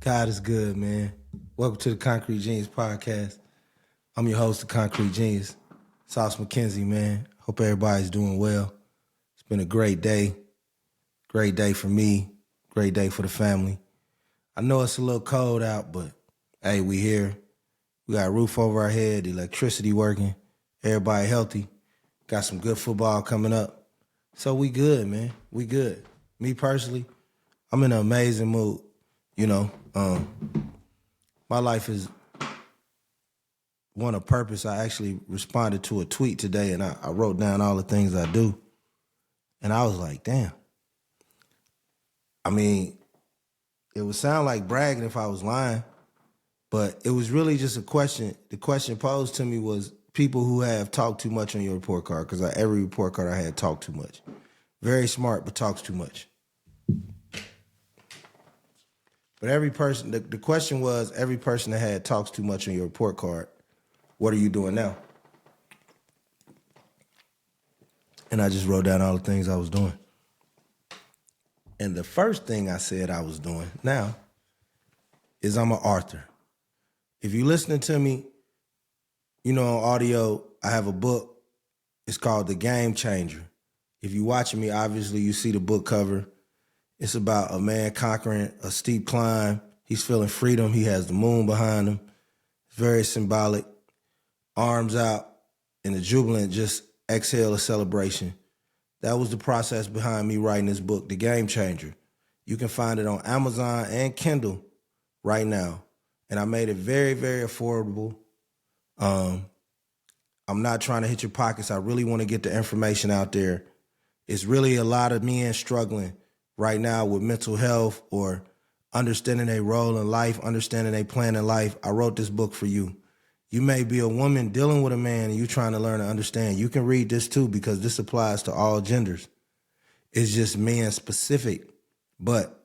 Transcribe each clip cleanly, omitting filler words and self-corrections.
God is good, man. Welcome to the Concrete Genius Podcast. I'm your host, the Concrete Genius, Sauce McKenzie, man. Hope everybody's doing well. It's been a great day. Great day for me. Great day for the family. I know it's a little cold out, but hey, we here. We got a roof over our head, the electricity working, everybody healthy. Got some good football coming up. So we good, man. We good. Me personally, I'm in an amazing mood. You know, my life is one of purpose. I actually responded to a tweet today and I wrote down all the things I do. And I was like, damn. I mean, it would sound like bragging if I was lying, but it was really just a question. The question posed to me was people who have talked too much on your report card, because every report card I had talked too much. Very smart, but talks too much. But every person, the question was, every person that had talks too much on your report card, what are you doing now? And I just wrote down all the things I was doing. And the first thing I said I was doing now is I'm an author. If you're listening to me, you know, on audio, I have a book. It's called The Game Changer. If you're watching me, obviously you see the book cover. It's about a man conquering a steep climb. He's feeling freedom. He has the moon behind him. It's very symbolic. Arms out and a jubilant, just exhale a celebration. That was the process behind me writing this book, The Game Changer. You can find it on Amazon and Kindle right now. And I made it very, very affordable. I'm not trying to hit your pockets. I really want to get the information out there. It's really a lot of men struggling right now with mental health or understanding their role in life, understanding their plan in life. I wrote this book for you. You may be a woman dealing with a man and you're trying to learn to understand. You can read this too, because this applies to all genders. It's just man specific. But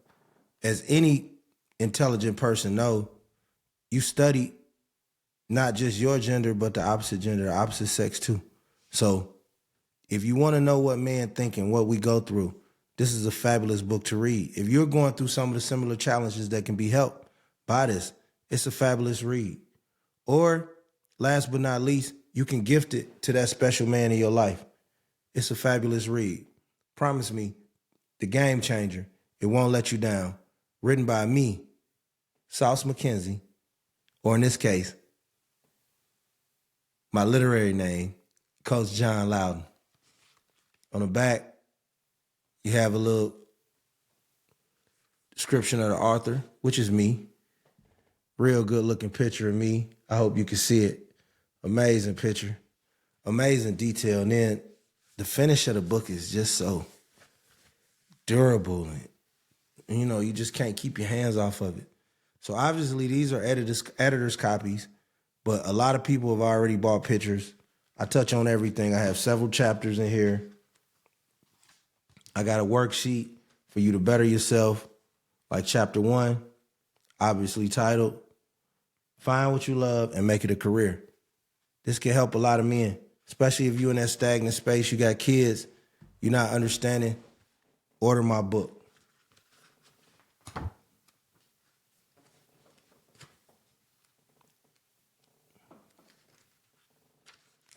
as any intelligent person know, you study not just your gender, but the opposite gender, the opposite sex too. So if you want to know what men think and what we go through, this is a fabulous book to read. If you're going through some of the similar challenges that can be helped by this, it's a fabulous read. Or, last but not least, you can gift it to that special man in your life. It's a fabulous read. Promise me, The Game Changer, it won't let you down. Written by me, Sauce McKenzie, or in this case, my literary name, Coach John Loudon. On the back, you have a little description of the author, which is me. Real good looking picture of me. I hope you can see it. Amazing picture. Amazing detail. And then the finish of the book is just so durable. And you know, you just can't keep your hands off of it. So obviously these are editor's copies, but a lot of people have already bought pictures. I touch on everything. I have several chapters in here. I got a worksheet for you to better yourself, like chapter 1, obviously titled, Find What You Love and Make It a Career. This can help a lot of men, especially if you're in that stagnant space, you got kids, you're not understanding, order my book.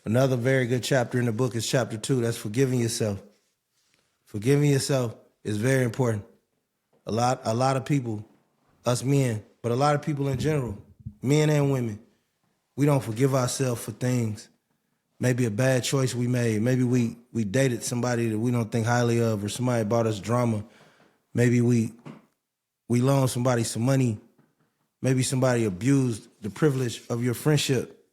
Another very good chapter in the book is chapter 2, that's forgiving yourself. Forgiving yourself is very important. A lot of people, us men, but a lot of people in general, men and women, we don't forgive ourselves for things. Maybe a bad choice we made. Maybe we dated somebody that we don't think highly of, or somebody brought us drama. Maybe we loaned somebody some money. Maybe somebody abused the privilege of your friendship.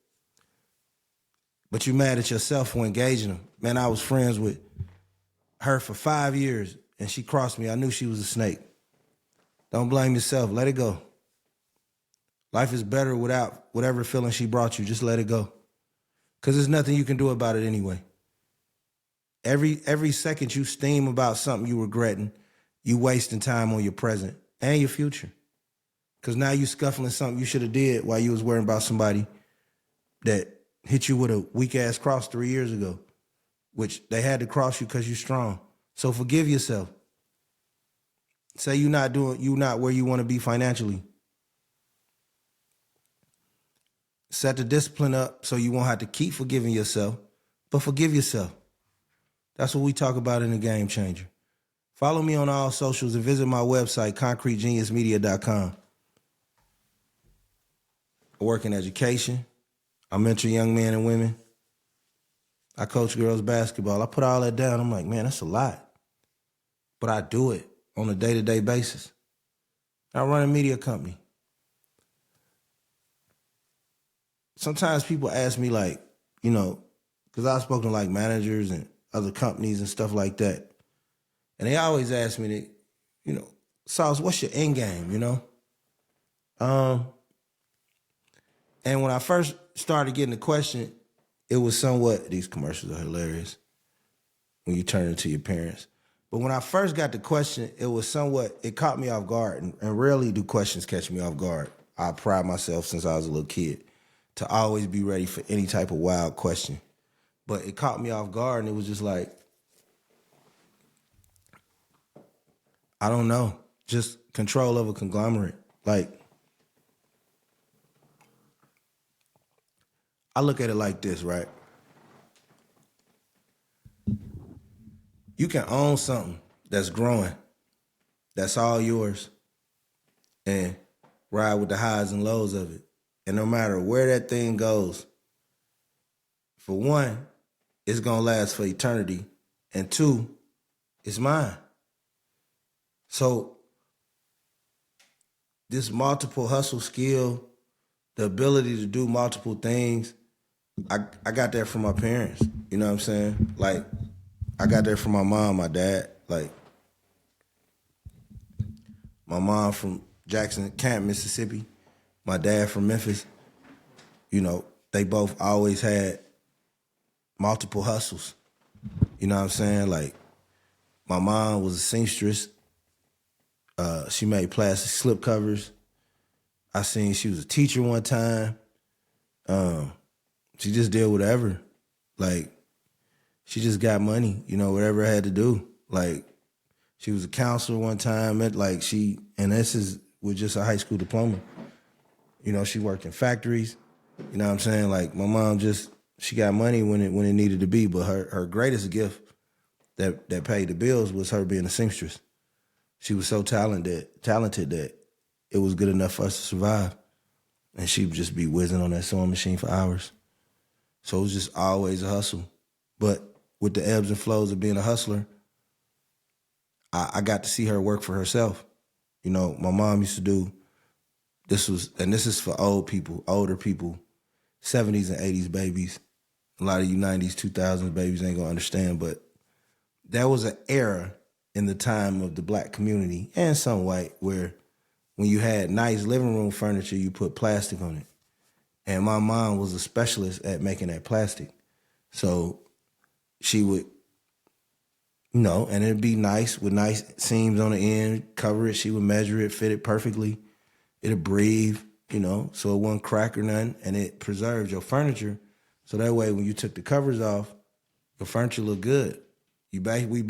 But you mad at yourself for engaging them. Man, I was friends with her for 5 years, and she crossed me. I knew she was a snake. Don't blame yourself. Let it go. Life is better without whatever feeling she brought you. Just let it go. Because there's nothing you can do about it anyway. Every second you steam about something you regretting, you wasting time on your present and your future. Because now you scuffling something you should have did while you was worrying about somebody that hit you with a weak-ass cross 3 years ago, which they had to cross you because you're strong. So forgive yourself. Say you're not where you want to be financially. set the discipline up so you won't have to keep forgiving yourself, but forgive yourself. That's what we talk about in The Game Changer. Follow me on all socials and visit my website, concretegeniusmedia.com. I work in education. I mentor young men and women. I coach girls basketball. I put all that down. I'm like, man, that's a lot. But I do it on a day-to-day basis. I run a media company. Sometimes people ask me like, you know, because I've spoken to like managers and other companies and stuff like that. And they always ask me, you know, Sauce, what's your end game, you know? And when I first started getting the question, it was somewhat, these commercials are hilarious when you turn into your parents. But when I first got the question, it was somewhat, it caught me off guard. And rarely do questions catch me off guard. I pride myself since I was a little kid to always be ready for any type of wild question. But it caught me off guard, and it was just like, I don't know, just control of a conglomerate. Like, I look at it like this, right? You can own something that's growing, that's all yours, and ride with the highs and lows of it. And no matter where that thing goes, for one, it's gonna last for eternity, and two, it's mine. So this multiple hustle skill, the ability to do multiple things, I got that from my parents. You know what I'm saying? Like, I got that from my mom, my dad. Like, my mom from Jackson Camp, Mississippi. My dad from Memphis. You know, they both always had multiple hustles. You know what I'm saying? Like, my mom was a seamstress. She made plastic slip covers. I seen she was a teacher one time. She just did whatever. Like, she just got money, you know, whatever I had to do. Like, she was a counselor one time. And this is with just a high school diploma. You know, she worked in factories. You know what I'm saying? Like, my mom she got money when it needed to be. But her greatest gift that paid the bills was her being a seamstress. She was so talented that it was good enough for us to survive. And she would just be whizzing on that sewing machine for hours. So it was just always a hustle. But with the ebbs and flows of being a hustler, I got to see her work for herself. You know, my mom used to do, this is for older people, 70s and 80s babies. A lot of you 90s, 2000s babies ain't gonna understand, but there was an era in the time of the black community and some white where when you had nice living room furniture, you put plastic on it. And my mom was a specialist at making that plastic. So she would, you know, and it'd be nice with nice seams on the end, cover it. She would measure it, fit it perfectly. It'd breathe, you know, so it wouldn't crack or nothing. And it preserved your furniture. So that way, when you took the covers off, your furniture looked good. You basically,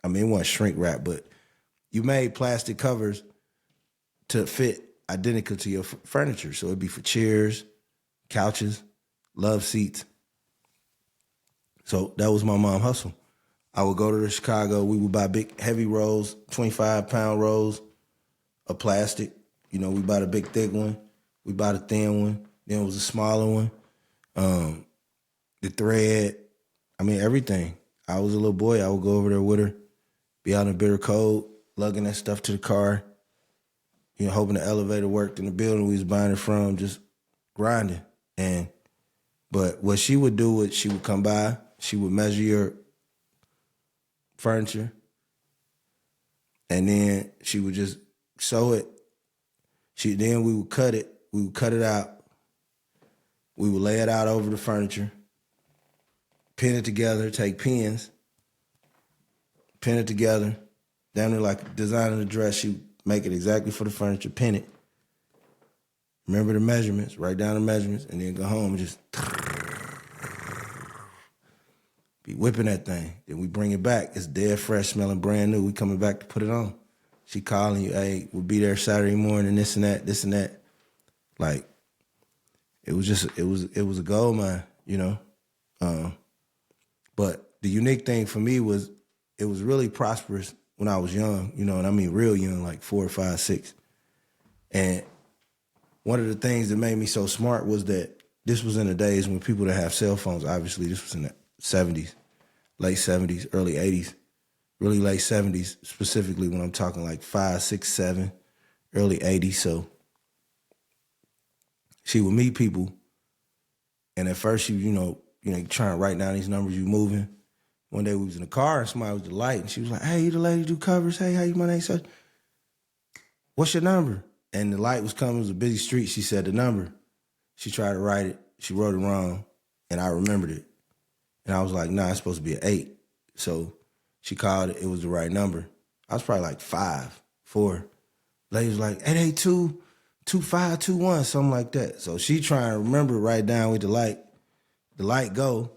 I mean, it wasn't shrink wrap, but you made plastic covers to fit identical to your furniture. So it'd be for chairs, couches, love seats. So that was my mom hustle. I would go to Chicago. We would buy big, heavy rolls, 25-pound rolls of plastic. You know, we bought a big, thick one. We bought a thin one. Then it was a smaller one. The thread, I mean, everything. I was a little boy. I would go over there with her, be out in the bitter cold, lugging that stuff to the car, you know, hoping the elevator worked in the building we was buying it from, just grinding. But what she would do was she would come by, she would measure your furniture, and then she would just sew it. Then we would cut it. We would cut it out. We would lay it out over the furniture, pin it together, take pins, pin it together, down there like designing the dress. She would make it exactly for the furniture, pin it. Remember the measurements, write down the measurements, and then go home and just be whipping that thing. Then we bring it back. It's dead fresh, smelling brand new. We coming back to put it on. She calling you, hey, we'll be there Saturday morning, this and that. Like, it was a gold mine, you know. But the unique thing for me was it was really prosperous when I was young, you know, and I mean real young, like 4, 5, 6. And one of the things that made me so smart was that this was in the days when people didn't have cell phones. Obviously, this was in the 70s, late 70s, early 80s, really late 70s, specifically when I'm talking like 5, 6, 7, early 80s. So she would meet people, and at first you know, trying to write down these numbers, you moving. One day we was in the car and somebody was the light, and she was like, "Hey, you the lady do covers? Hey, how you? My name such. What's your number?" And the light was coming. It was a busy street. She said the number. She tried to write it. She wrote it wrong, and I remembered it. And I was like, "Nah, it's supposed to be an 8." So she called it. It was the right number. I was probably like 5, 4. Lady was like 882-2521, something like that. So she trying to remember it right down with the light. The light go.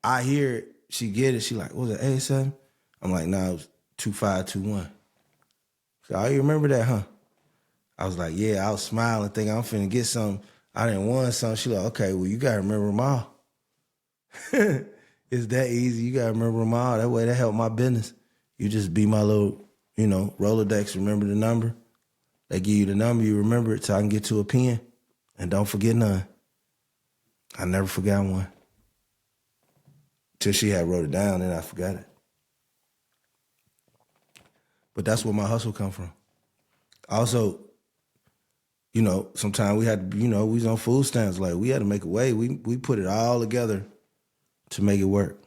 I hear it. She get it. She like, what was it, 87? I'm like, nah, it was 2521. So, oh, you remember that, huh? I was like, yeah. I was smiling, thinking I'm finna get something. I didn't want something. She like, okay, well, you gotta remember them all. It's that easy. You gotta remember them all. That way, that helped my business. You just be my little, Rolodex. Remember the number. They give you the number. You remember it so I can get to a pen, and don't forget none. I never forgot one. Till she had wrote it down, and I forgot it. But that's where my hustle come from. Also, sometimes we had to, we was on food stamps. Like, we had to make a way. We put it all together to make it work.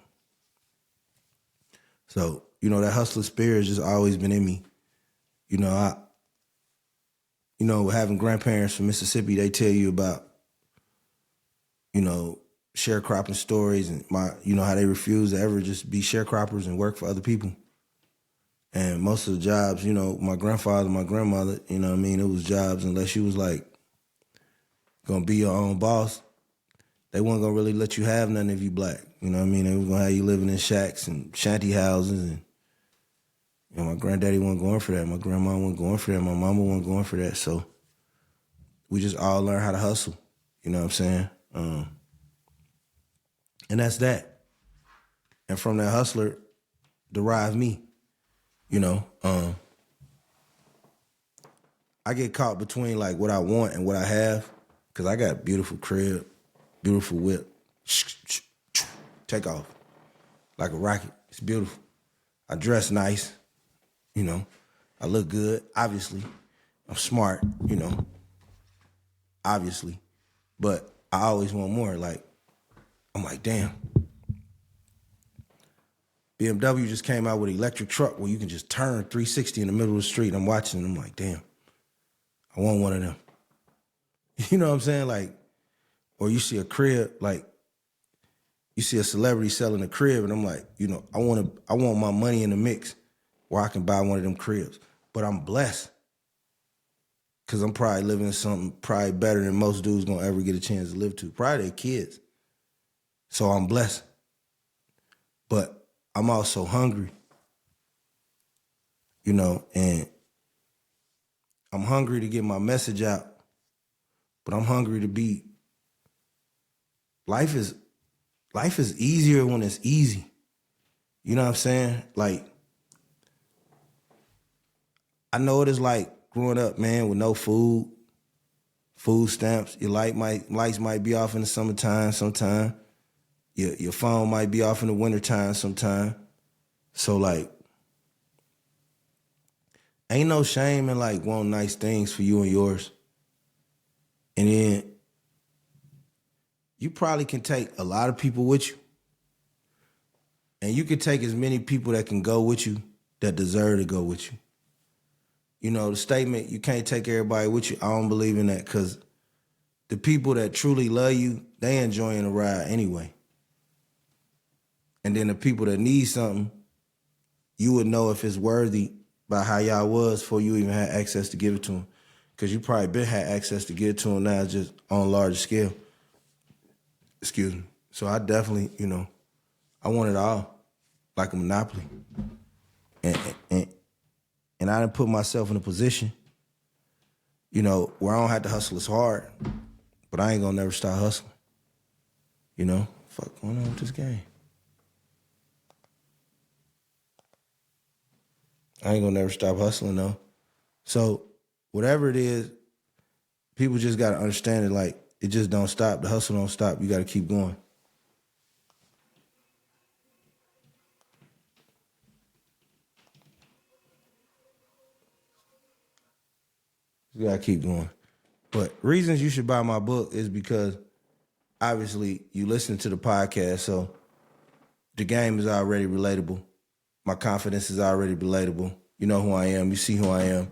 So, that hustler spirit has just always been in me. Having grandparents from Mississippi, they tell you about, sharecropping stories and how they refuse to ever just be sharecroppers and work for other people. And most of the jobs, my grandfather, my grandmother, it was jobs unless you was like gonna be your own boss. They weren't gonna really let you have nothing if you black. They was gonna have you living in shacks and shanty houses, and my granddaddy wasn't going for that. My grandma wasn't going for that. My mama wasn't going for that. So we just all learned how to hustle. You know what I'm saying? And that's that. And from that hustler derived me. I get caught between like what I want and what I have, because I got a beautiful crib, beautiful whip, take off like a rocket. It's beautiful. I dress nice, I look good, obviously. I'm smart, obviously. But I always want more. Like, I'm like, damn. BMW just came out with an electric truck where you can just turn 360 in the middle of the street. I'm watching and I'm like, damn, I want one of them. You know what I'm saying? Like, or you see a crib, like, you see a celebrity selling a crib, and I'm like, I want my money in the mix where I can buy one of them cribs. But I'm blessed, because I'm probably living in something probably better than most dudes gonna ever get a chance to live to. Probably their kids. So I'm blessed. But I'm also hungry, and I'm hungry to get my message out, but I'm hungry to be, life is easier when it's easy. You know what I'm saying? Like, I know what it's like growing up, man, with no food stamps. Your lights might be off in the summertime sometime. Your phone might be off in the wintertime sometime. So, like, ain't no shame in, like, wanting nice things for you and yours. And then you probably can take a lot of people with you. And you can take as many people that can go with you that deserve to go with you. The statement, you can't take everybody with you, I don't believe in that, because the people that truly love you, they enjoying the ride anyway. And then the people that need something, you would know if it's worthy by how y'all was before you even had access to give it to them. Because you probably been had access to give it to them now, just on a larger scale. Excuse me. So I definitely, I want it all, like a monopoly. And I done put myself in a position, where I don't have to hustle as hard, but But I ain't gonna never stop hustling. You know? Fuck going on with this game. I ain't gonna never stop hustling though. So whatever it is, people just gotta understand it. Like it just don't stop. The hustle don't stop. You gotta keep going. You gotta keep going. But reasons you should buy my book is because obviously you listen to the podcast, so the game is already relatable. My confidence is already relatable. You know who I am. You see who I am.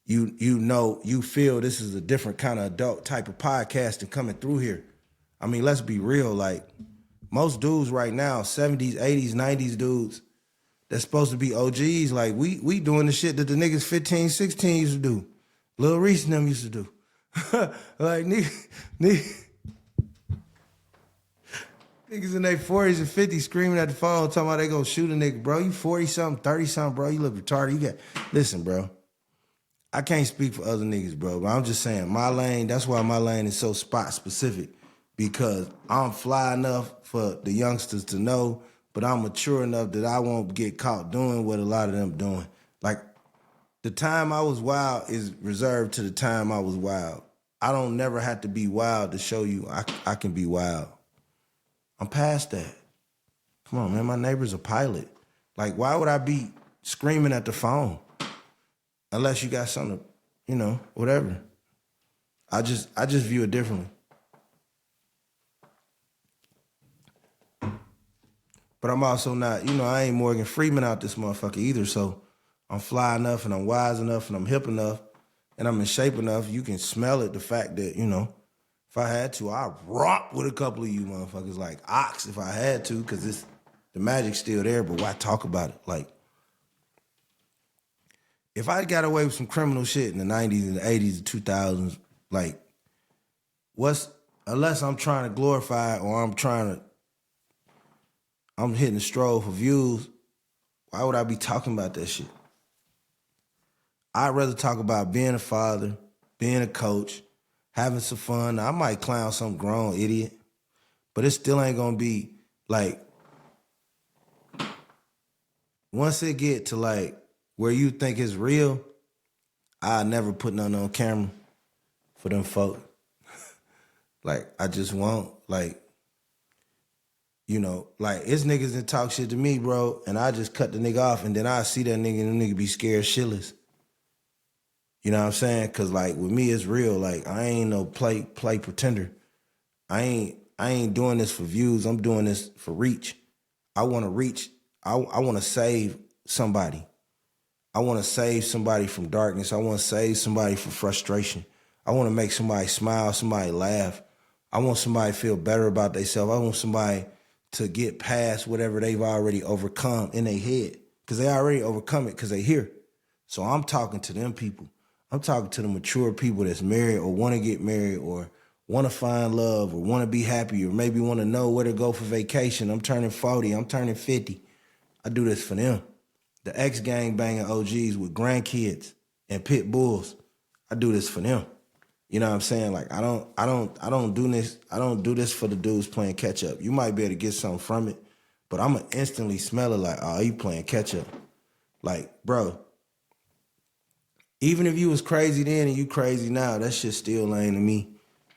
You know, you feel this is a different kind of adult type of podcasting coming through here. I mean, let's be real. Like, most dudes right now, 70s, 80s, 90s dudes, that's supposed to be OGs. Like, we doing the shit that the niggas 15, 16 used to do. Lil Reese and them used to do. Like, niggas in their 40s and 50s screaming at the phone, talking about they gonna shoot a nigga. Bro, you 40-something, 30-something, bro. You look retarded. Listen, bro. I can't speak for other niggas, bro, but I'm just saying, my lane, that's why my lane is so spot specific, because I'm fly enough for the youngsters to know, but I'm mature enough that I won't get caught doing what a lot of them doing. Like, the time I was wild is reserved to the time I was wild. I don't never have to be wild to show you I can be wild. I'm past that. Come on, man, my neighbor's a pilot. Like, why would I be screaming at the phone? Unless you got something, you know, whatever. I just view it differently. But I'm also not, you know, I ain't Morgan Freeman out this motherfucker either, so I'm fly enough and I'm wise enough and I'm hip enough and I'm in shape enough. You can smell it, the fact that, you know, if I had to, I'd romp with a couple of you motherfuckers like ox if I had to, because the magic's still there, but why talk about it? Like, if I got away with some criminal shit in the 90s and the 80s and 2000s, like, unless I'm trying to glorify it or I'm hitting the stroll for views, why would I be talking about that shit? I'd rather talk about being a father, being a coach, having some fun. I might clown some grown idiot, but it still ain't gonna be like, once it get to like where you think it's real, I never put nothing on camera for them folk. Like, I just won't. Like, you know, like, it's niggas that talk shit to me, bro, and I just cut the nigga off, and then I see that nigga and the nigga be scared shitless. You know what I'm saying? Cause like with me, it's real. Like, I ain't no play pretender. I ain't doing this for views. I'm doing this for reach. I want to reach. I want to save somebody. I want to save somebody from darkness. I want to save somebody from frustration. I want to make somebody smile, somebody laugh. I want somebody to feel better about themselves. I want somebody to get past whatever they've already overcome in their head, because they already overcome it because they here. So I'm talking to them people. I'm talking to the mature people that's married or want to get married or want to find love or want to be happy or maybe want to know where to go for vacation. I'm turning 40. I'm turning 50. I do this for them. The ex-gang banging OGs with grandkids and pit bulls. I do this for them. You know what I'm saying? Like, I don't do this. I don't do this for the dudes playing catch up. You might be able to get something from it, but I'm gonna instantly smell it like, oh, you playing catch up. Like, bro, even if you was crazy then and you crazy now, that shit still ain't to me.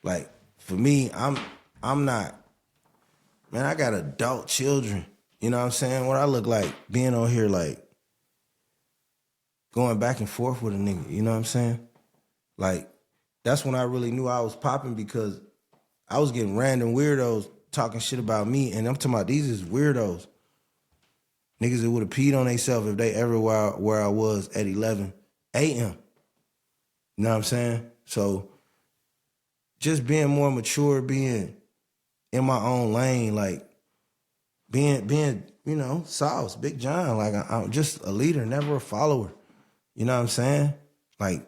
Like, for me, I'm not, man, I got adult children. You know what I'm saying? What I look like being on here, like, going back and forth with a nigga, you know what I'm saying? Like, that's when I really knew I was popping, because I was getting random weirdos talking shit about me, and I'm talking about these is weirdos. Niggas that would have peed on themselves if they ever were where I was at 11 a.m. You know what I'm saying? So just being more mature, being in my own lane, like being you know, Sauce, Big John, like I'm just a leader, never a follower. You know what I'm saying? Like,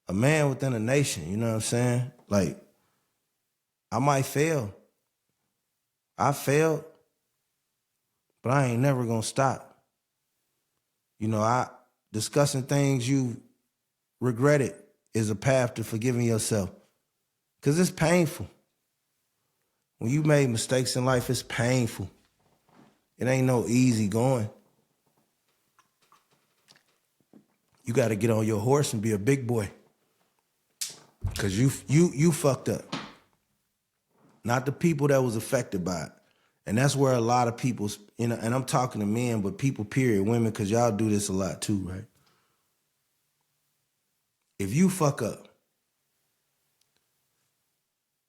a man within a nation, you know what I'm saying? Like, I might fail. I failed, but I ain't never gonna stop. You know, discussing things you regretted is a path to forgiving yourself. Because it's painful. When you made mistakes in life, it's painful. It ain't no easy going. You got to get on your horse and be a big boy. Because you fucked up. Not the people that was affected by it. And that's where a lot of people's, and I'm talking to men, but people, period, women, because y'all do this a lot too, right? If you fuck up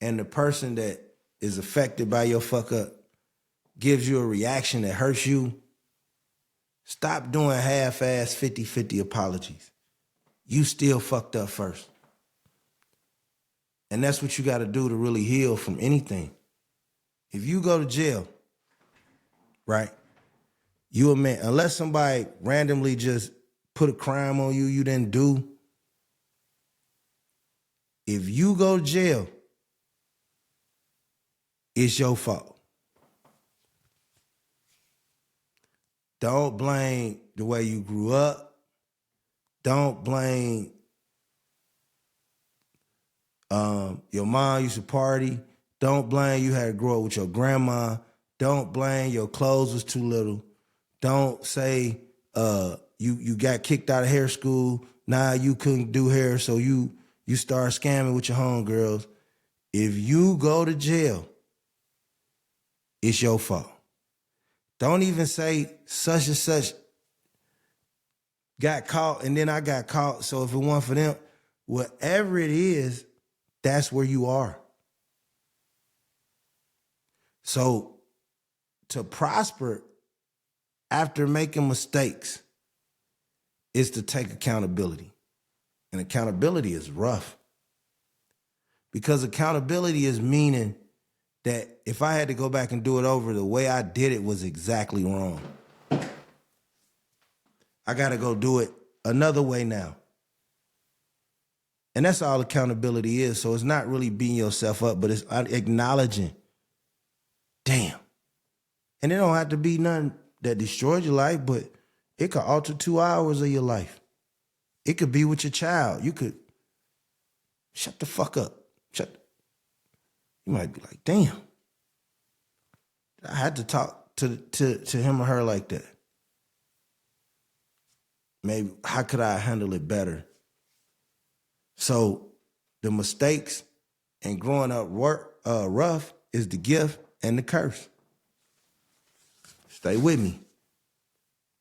and the person that is affected by your fuck up gives you a reaction that hurts you, stop doing half-ass 50-50 apologies. You still fucked up first. And that's what you got to do to really heal from anything. If you go to jail, right, you a man, unless somebody randomly just put a crime on you you didn't do, if you go to jail, it's your fault. Don't blame the way you grew up. Don't blame your mom used to party. Don't blame you had to grow up with your grandma. Don't blame your clothes was too little. Don't say you got kicked out of hair school. Now you couldn't do hair, so you start scamming with your homegirls. If you go to jail, it's your fault. Don't even say such and such got caught and then I got caught, so if it weren't for them, whatever it is, that's where you are. So to prosper after making mistakes is to take accountability. And accountability is rough. Because accountability is meaning that if I had to go back and do it over, the way I did it was exactly wrong. I got to go do it another way now. And that's all accountability is. So it's not really beating yourself up, but it's acknowledging, damn. And it don't have to be nothing that destroyed your life, but it could alter 2 hours of your life. It could be with your child. You could shut the fuck up. You might be like, damn. I had to talk to him or her like that. Maybe, how could I handle it better? So the mistakes and growing up rough is the gift and the curse. Stay with me.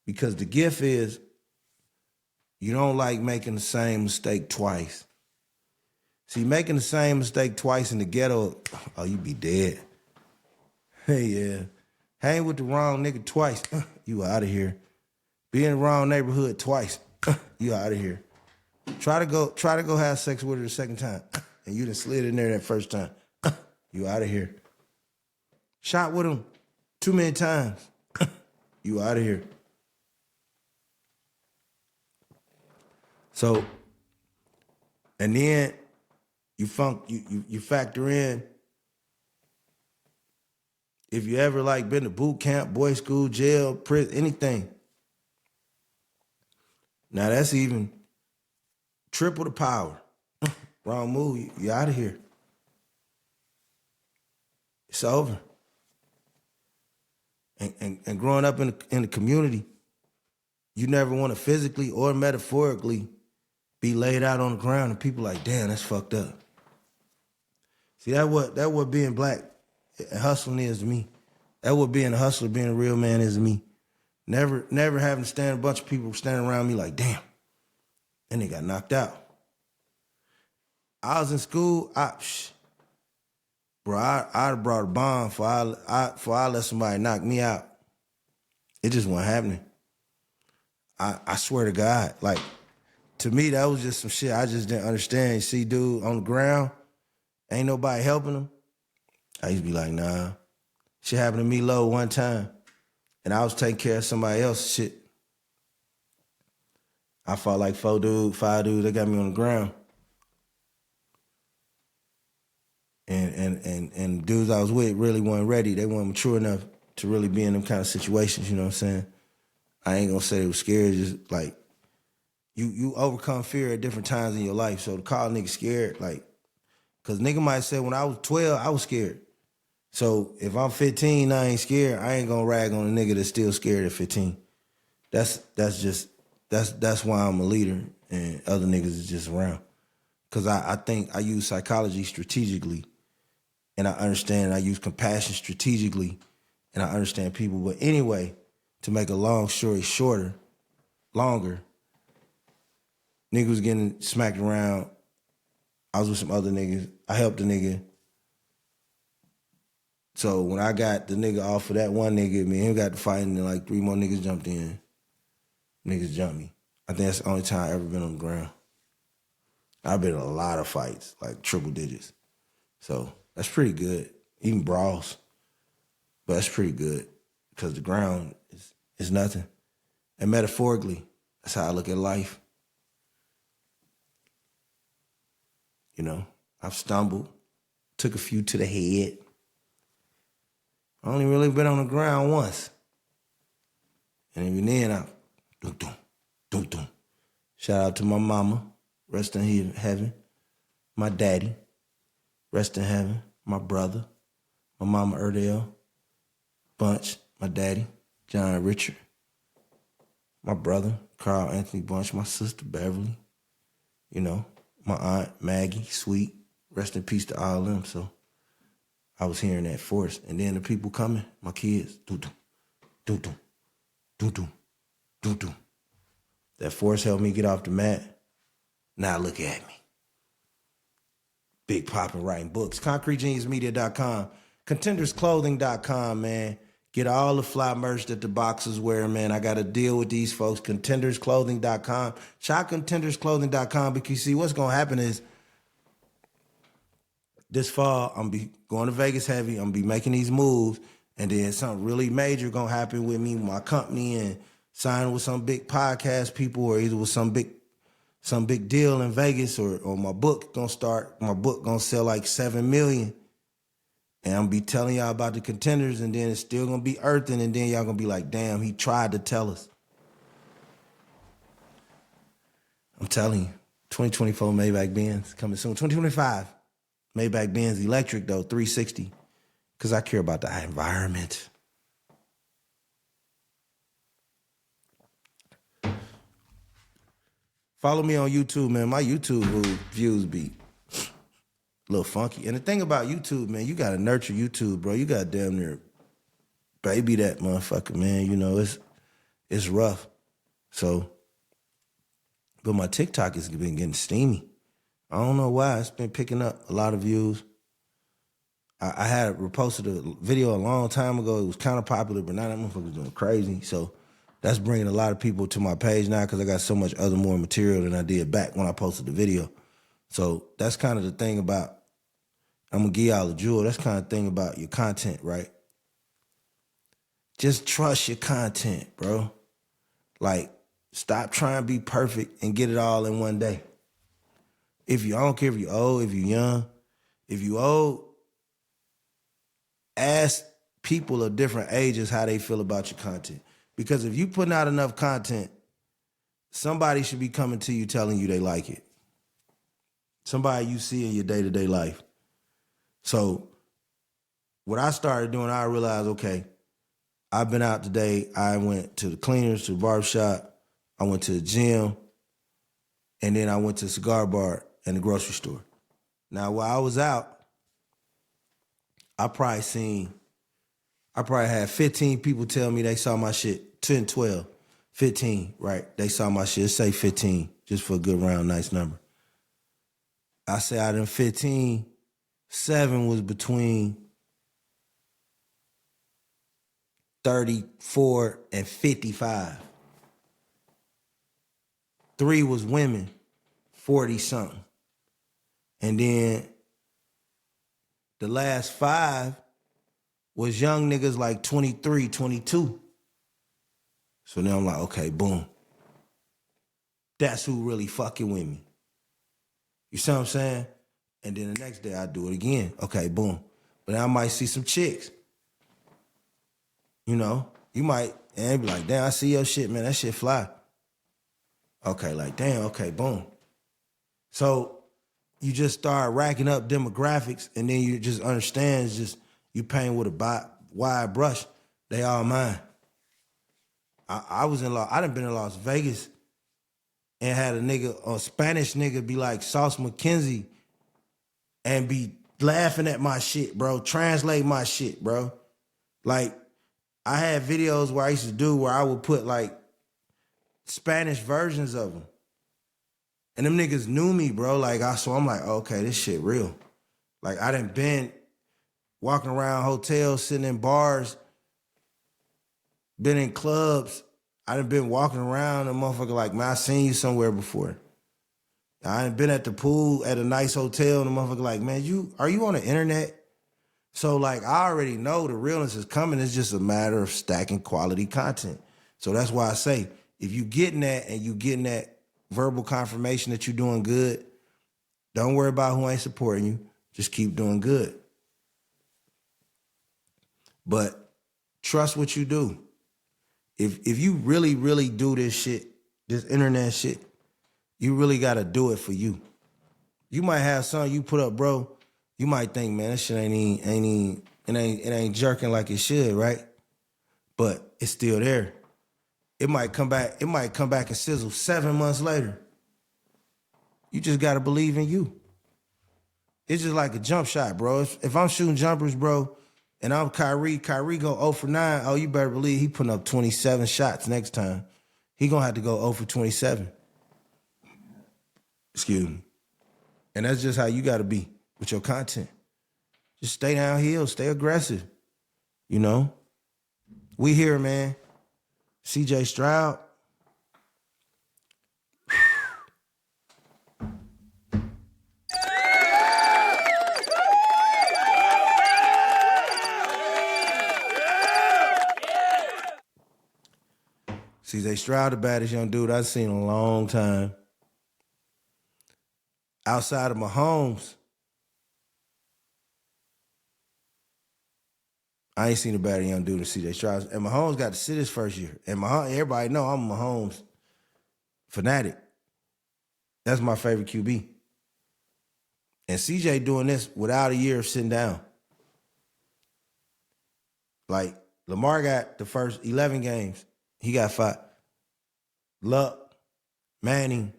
Because the gift is you don't like making the same mistake twice. See, making the same mistake twice in the ghetto, oh, you be dead. Hey, yeah. Hang with the wrong nigga twice, you out of here. Be in the wrong neighborhood twice, you out of here. Try to go have sex with her the second time, and you done slid in there that first time, you out of here. Shot with him too many times, you out of here. So, and then you factor in, if you ever like been to boot camp, boys school, jail, prison, anything. Now that's even triple the power. Wrong move, you out of here. It's over. And growing up in the community, you never want to physically or metaphorically be laid out on the ground and people like, damn, that's fucked up. See, that what being black and hustling is to me. That what being a hustler, being a real man is to me. Never having to stand a bunch of people standing around me like, damn, and they got knocked out. I was in school, I'd have brought a bomb before I let somebody knock me out. It just wasn't happening. I swear to God, like, to me, that was just some shit I just didn't understand. You see dude on the ground, ain't nobody helping him. I used to be like, nah. Shit happened to me low one time, and I was taking care of somebody else's shit. I fought like 5 dudes, they got me on the ground. And dudes I was with really weren't ready. They weren't mature enough to really be in them kind of situations, you know what I'm saying? I ain't gonna say they were scared, just like, you overcome fear at different times in your life. So to call niggas scared, like, Because nigga might say when I was 12, I was scared. So if I'm 15, I ain't scared. I ain't gonna rag on a nigga that's still scared at 15. That's why I'm a leader and other niggas is just around. Because I think I use psychology strategically, and I understand I use compassion strategically, and I understand people. But anyway, to make a long story longer, nigga was getting smacked around. I was with some other niggas. I helped the nigga. So when I got the nigga off of that one nigga, me and him got to fighting, and like 3 more niggas jumped in. Niggas jumped me. I think that's the only time I ever been on the ground. I've been in a lot of fights, like triple digits. So that's pretty good. Even brawls. But that's pretty good because the ground is nothing. And metaphorically, that's how I look at life. You know, I've stumbled, took a few to the head. I only really been on the ground once. And even then, I dum. Shout out to my mama, rest in heaven. My daddy, rest in heaven. My brother, my mama Erdell, Bunch, my daddy, John Richard. My brother, Carl Anthony Bunch, my sister, Beverly. You know, my aunt, Maggie, Sweet. Rest in peace to all of them. So I was hearing that force. And then the people coming, my kids, do. That force helped me get off the mat. Now look at me. Big poppin' writing books. ConcreteGeniusMedia.com. ContendersClothing.com, man. Get all the fly merch that the boxers wear, man. I got to deal with these folks. ContendersClothing.com. Shop ContendersClothing.com because you see what's going to happen is this fall, I'm be going to Vegas heavy. I'm going to be making these moves. And then something really major going to happen with me, my company, and signing with some big podcast people or either with some big deal in Vegas or my book going to start. My book going to sell like 7 million. And I'm going to be telling y'all about the contenders, and then it's still going to be earthing, and then y'all going to be like, damn, he tried to tell us. I'm telling you, 2024 Maybach Benz coming soon. 2025 Maybach Benz electric, though, 360, because I care about the environment. Follow me on YouTube, man. My YouTube views be a little funky. And the thing about YouTube, man, you got to nurture YouTube, bro. You got to damn near baby that motherfucker, man. You know, it's rough. So, but my TikTok has been getting steamy. I don't know why. It's been picking up a lot of views. I had reposted a video a long time ago. It was kind of popular, but now that motherfucker's doing crazy. So that's bringing a lot of people to my page now because I got so much other more material than I did back when I posted the video. So that's kind of the thing about, I'm going to give y'all a jewel. That's kind of the thing about your content, right? Just trust your content, bro. Like, stop trying to be perfect and get it all in one day. I don't care if you're old, if you're young. If you old, ask people of different ages how they feel about your content. Because if you putting out enough content, somebody should be coming to you telling you they like it. Somebody you see in your day-to-day life. So what I started doing, I realized, okay, I've been out today. I went to the cleaners, to the barbershop. I went to the gym. And then I went to the cigar bar and the grocery store. Now, while I was out, I probably had 15 people tell me they saw my shit. 10, 12, 15, right? They saw my shit. Let's say 15, just for a good round, nice number. I say out of them 15, 7 was between 34 and 55. 3 was women, 40-something. And then the last 5 was young niggas like 23, 22. So now I'm like, okay, boom. That's who really fucking with me. You see what I'm saying? And then the next day I do it again. Okay, boom. But then I might see some chicks. You know, you might, and they be like, damn, I see your shit, man. That shit fly. Okay, like, damn, okay, boom. So you just start racking up demographics, and then you just understand it's just you paint with a wide brush. They all mine. I done been in Las Vegas and had a Spanish nigga be like Sauce McKenzie and be laughing at my shit, bro. Translate my shit, bro. Like, I had videos where I used to do where I would put like Spanish versions of them. And them niggas knew me, bro. So I'm like, okay, this shit real. Like, I done been walking around hotels, sitting in bars, been in clubs. I done been walking around and motherfucker like, man, I seen you somewhere before. I done been at the pool at a nice hotel and the motherfucker like, man, are you on the internet? So like, I already know the realness is coming. It's just a matter of stacking quality content. So that's why I say, if you getting that and you getting that verbal confirmation that you're doing good, don't worry about who ain't supporting you. Just keep doing good. But trust what you do. If you really, really do this shit, this internet shit, you really gotta do it for you. You might have something you put up, bro. You might think, man, this shit it ain't jerking like it should, right? But it's still there. It might come back and sizzle 7 months later. You just gotta believe in you. It's just like a jump shot, bro. If I'm shooting jumpers, bro, and I'm Kyrie go 0 for 9, oh, you better believe he putting up 27 shots next time. He gonna have to go 0 for 27. Excuse me. And that's just how you gotta be with your content. Just stay downhill, stay aggressive. You know? We here, man. CJ Stroud. CJ Stroud, the baddest young dude I've seen in a long time. Outside of Mahomes, I ain't seen a better young dude than CJ Stroud. And Mahomes got to sit his first year. And everybody know I'm a Mahomes fanatic. That's my favorite QB. And CJ doing this without a year of sitting down. Like, Lamar got the first 11 games. He got 5. Luck, Manning,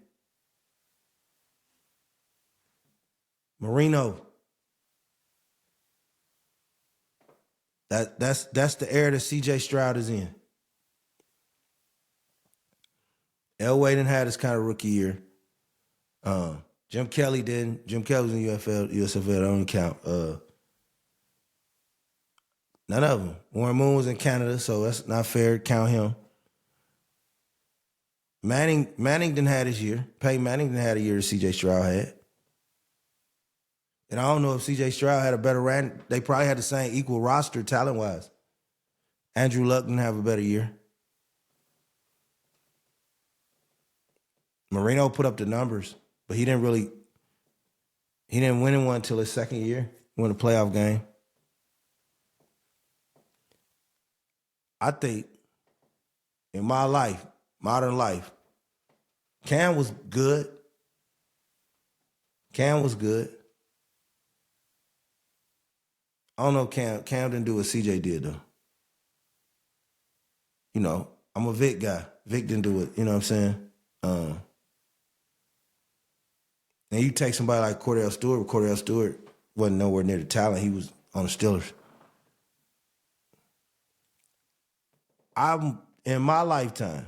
Marino. That's the era that CJ Stroud is in. Elway didn't have this kind of rookie year. Jim Kelly didn't. Jim Kelly was in USFL. Don't count. None of them. Warren Moon was in Canada, so that's not fair to count him. Manning didn't have his year. Peyton Manning didn't have a year that CJ Stroud had. And I don't know if CJ Stroud had a better run. They probably had the same equal roster talent-wise. Andrew Luck didn't have a better year. Marino put up the numbers, but he didn't win in one until his second year. He won a playoff game. I think in my life, modern life, Cam was good. I don't know, Cam didn't do what CJ did, though. You know, I'm a Vic guy. Vic didn't do it, you know what I'm saying? And you take somebody like Cordell Stewart wasn't nowhere near the talent. He was on the Steelers. I'm, in my lifetime,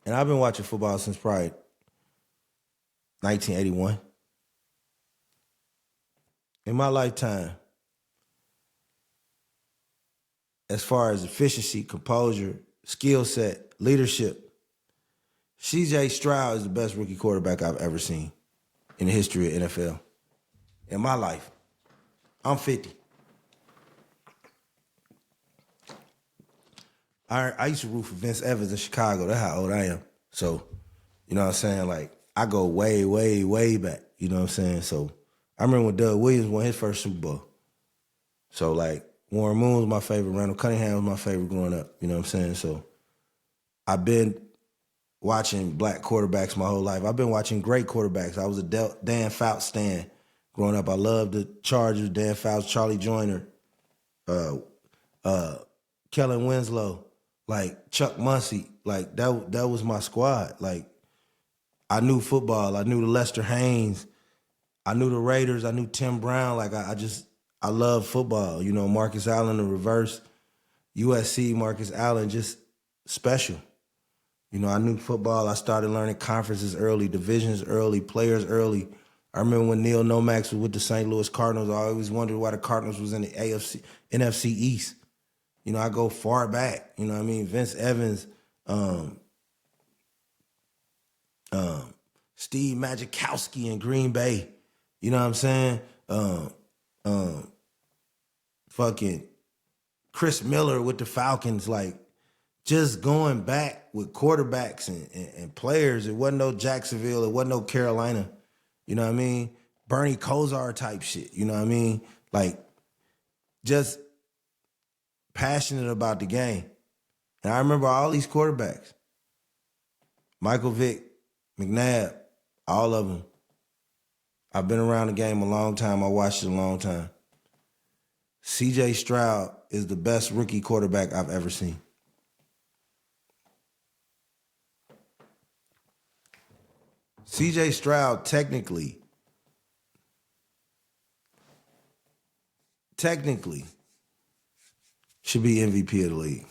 and I've been watching football since probably 1981. In my lifetime, as far as efficiency, composure, skill set, leadership, CJ Stroud is the best rookie quarterback I've ever seen in the history of NFL. In my life. I'm 50. I used to root for Vince Evans in Chicago. That's how old I am. So, you know what I'm saying? Like, I go way, way, way back. You know what I'm saying? So, I remember when Doug Williams won his first Super Bowl. So, like, Warren Moon was my favorite. Randall Cunningham was my favorite growing up. You know what I'm saying? So, I've been watching black quarterbacks my whole life. I've been watching great quarterbacks. I was a Dan Fouts stan growing up. I loved the Chargers, Dan Fouts, Charlie Joyner, Kellen Winslow, like Chuck Muncie. Like that was my squad. Like I knew football. I knew the Lester Haynes. I knew the Raiders. I knew Tim Brown. Like I love football. You know, Marcus Allen, the reverse, USC, Marcus Allen, just special. You know, I knew football. I started learning conferences early, divisions early, players early. I remember when Neil Nomax was with the St. Louis Cardinals, I always wondered why the Cardinals was in the NFC East. You know, I go far back. You know what I mean? Vince Evans, Steve Majkowski in Green Bay. You know what I'm saying? Fucking Chris Miller with the Falcons. Like, just going back with quarterbacks and players. It wasn't no Jacksonville. It wasn't no Carolina. You know what I mean? Bernie Kosar type shit. You know what I mean? Like, just passionate about the game. And I remember all these quarterbacks. Michael Vick, McNabb, all of them. I've been around the game a long time. I watched it a long time. C.J. Stroud is the best rookie quarterback I've ever seen. C.J. Stroud technically should be MVP of the league.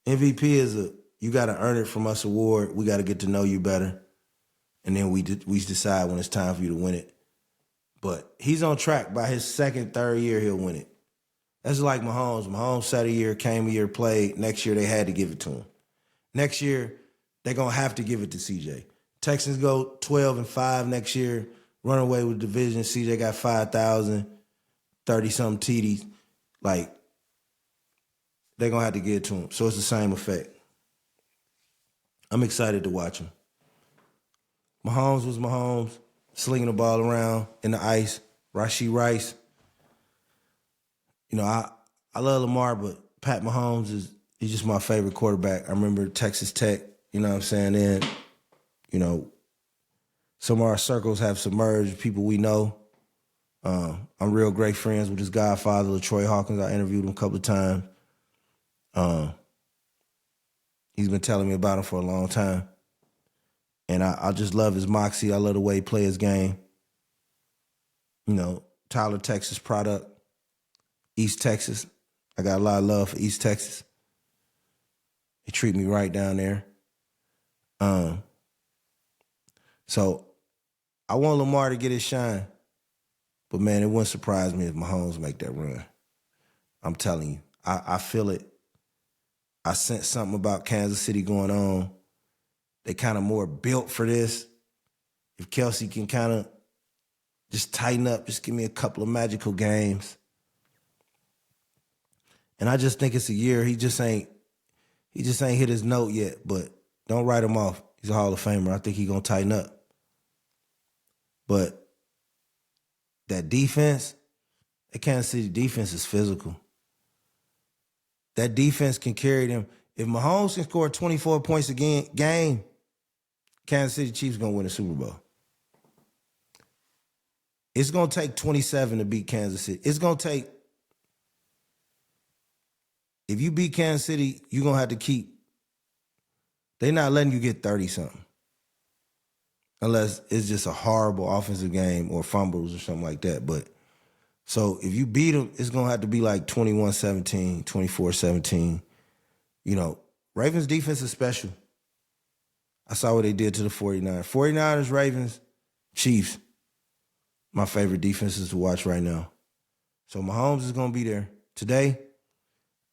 MVP is you got to earn it from us award. We got to get to know you better. And then we decide when it's time for you to win it. But he's on track. By his second, third year, he'll win it. That's like Mahomes. Mahomes sat a year, came a year, played. Next year, they had to give it to him. Next year, they're going to have to give it to CJ. Texans go 12-5 next year, run away with the division. CJ got 5,000, 30-something TDs. Like, they're going to have to give it to him. So it's the same effect. I'm excited to watch him. Mahomes was Mahomes, slinging the ball around in the ice. Rashee Rice. You know, I love Lamar, but Pat Mahomes he's just my favorite quarterback. I remember Texas Tech, you know what I'm saying? Then, you know, some of our circles have submerged people we know. I'm real great friends with his godfather, LaTroy Hawkins. I interviewed him a couple of times. He's been telling me about him for a long time. And I just love his moxie. I love the way he plays his game. You know, Tyler, Texas product. East Texas. I got a lot of love for East Texas. They treat me right down there. So I want Lamar to get his shine. But, man, it wouldn't surprise me if Mahomes make that run. I'm telling you. I feel it. I sense something about Kansas City going on. They kind of more built for this. If Kelsey can kind of just tighten up, just give me a couple of magical games. And I just think it's a year. He just ain't hit his note yet, but don't write him off. He's a Hall of Famer. I think he's going to tighten up. But that defense, that Kansas City defense is physical. That defense can carry them. If Mahomes can score 24 points a game, Kansas City Chiefs going to win the Super Bowl. It's going to take 27 to beat Kansas City. It's going to take, if you beat Kansas City, you're going to have to keep, they're not letting you get 30-something. Unless it's just a horrible offensive game or fumbles or something like that. But so if you beat them, it's going to have to be like 21-17, 24-17. You know, Ravens defense is special. I saw what they did to the 49ers. 49ers, Ravens, Chiefs. My favorite defenses to watch right now. So Mahomes is going to be there. Today,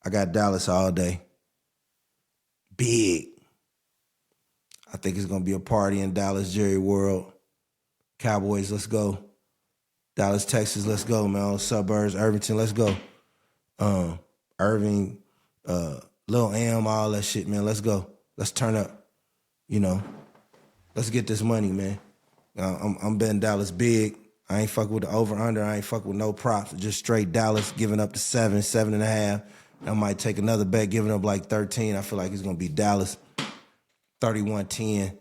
I got Dallas all day. Big. I think it's going to be a party in Dallas, Jerry World. Cowboys, let's go. Dallas, Texas, let's go, man. Suburbs, Irvington, let's go. Irving, Lil Am, all that shit, man. Let's go. Let's turn up. You know, let's get this money, man. I'm betting Dallas big. I ain't fucking with the over-under. I ain't fucking with no props. Just straight Dallas giving up to 7.5. I might take another bet, giving up like 13. I feel like it's going to be Dallas. 31-10,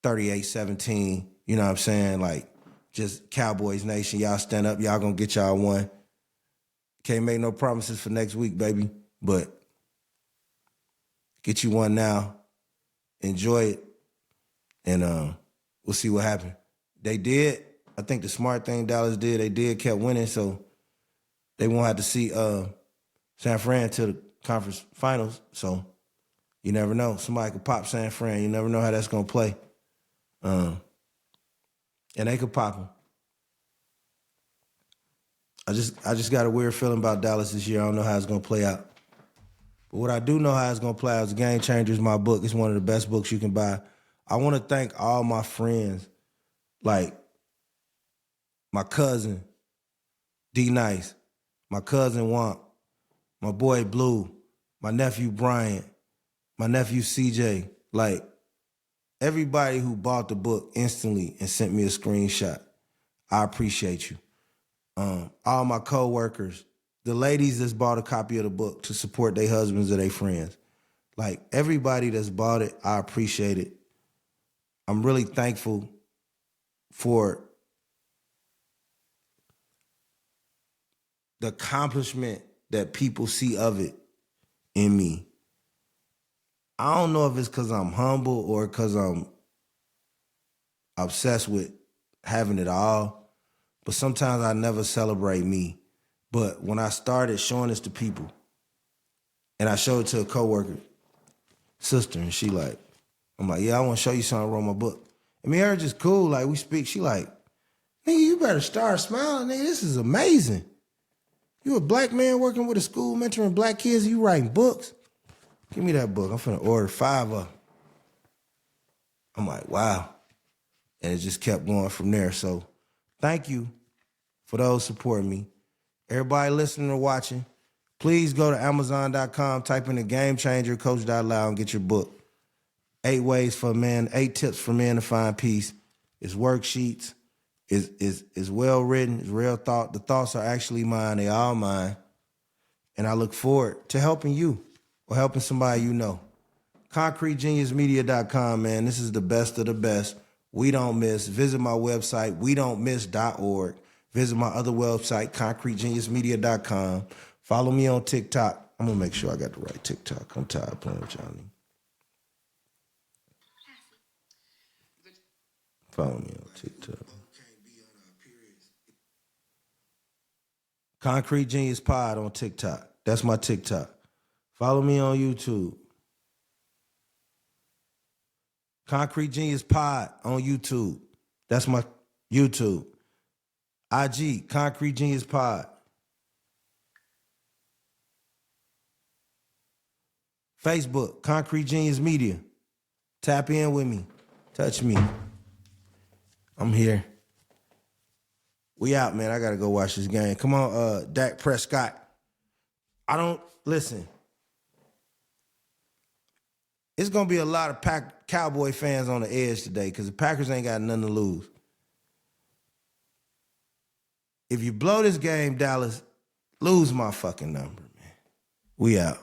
38-17. You know what I'm saying? Like, just Cowboys Nation, y'all stand up. Y'all gonna get y'all one. Can't make no promises for next week, baby, but get you one now. Enjoy it, and we'll see what happens. They did. I think the smart thing Dallas did, they did kept winning, so they won't have to see San Fran to the conference finals. So you never know. Somebody could pop San Fran. You never know how that's gonna play. And they could pop them. I just got a weird feeling about Dallas this year. I don't know how it's gonna play out. But what I do know how it's gonna play out is Game Changers, my book. It's one of the best books you can buy. I want to thank all my friends, like my cousin, D Nice, my cousin Womp, my boy Blue, my nephew Brian, my nephew CJ, like everybody who bought the book instantly and sent me a screenshot. I appreciate you. All my coworkers, the ladies that's bought a copy of the book to support their husbands or their friends. Like everybody that's bought it, I appreciate it. I'm really thankful for the accomplishment that people see of it in me. I don't know if it's because I'm humble or because I'm obsessed with having it all, but sometimes I never celebrate me. But when I started showing this to people, and I showed it to a coworker, sister, and she like, I'm like, yeah, I want to show you something I wrote in my book. I mean, her just cool, like we speak, she like, nigga, you better start smiling, nigga, this is amazing. You a black man working with a school, mentoring black kids, and you writing books? Give me that book. I'm finna order 5 of them. I'm like, wow. And it just kept going from there. So thank you for those supporting me. Everybody listening or watching, please go to Amazon.com, type in the Game Changer, Coach.Loud, and get your book. 8 tips for men to find peace. It's worksheets. It's well written. It's real thought. The thoughts are actually mine. They all mine. And I look forward to helping you or helping somebody you know. ConcreteGeniusMedia.com, man. This is the best of the best. We don't miss. Visit my website, wedon'tmiss.org. Visit my other website, ConcreteGeniusMedia.com. Follow me on TikTok. I'm going to make sure I got the right TikTok. I'm tired of playing with y'all. Follow me on TikTok. Concrete Genius Pod on TikTok. That's my TikTok. Follow me on YouTube. Concrete Genius Pod on YouTube. That's my YouTube. IG, Concrete Genius Pod. Facebook, Concrete Genius Media. Tap in with me. Touch me. I'm here. We out, man. I got to go watch this game. Come on, Dak Prescott. Listen. It's going to be a lot of Cowboy fans on the edge today because the Packers ain't got nothing to lose. If you blow this game, Dallas, lose my fucking number, man. We out.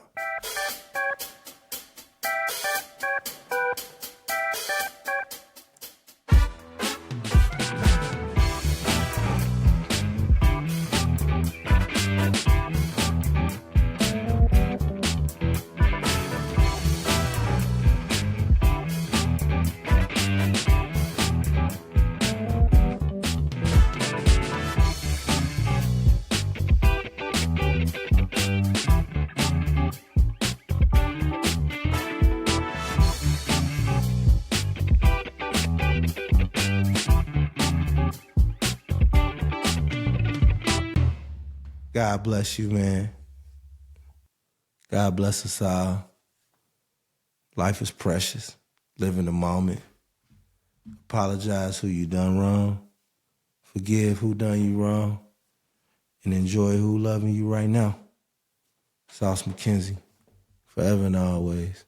God bless you, man. God bless us all. Life is precious. Live in the moment. Apologize who you done wrong. Forgive who done you wrong. And enjoy who loving you right now. Sauce McKenzie, forever and always.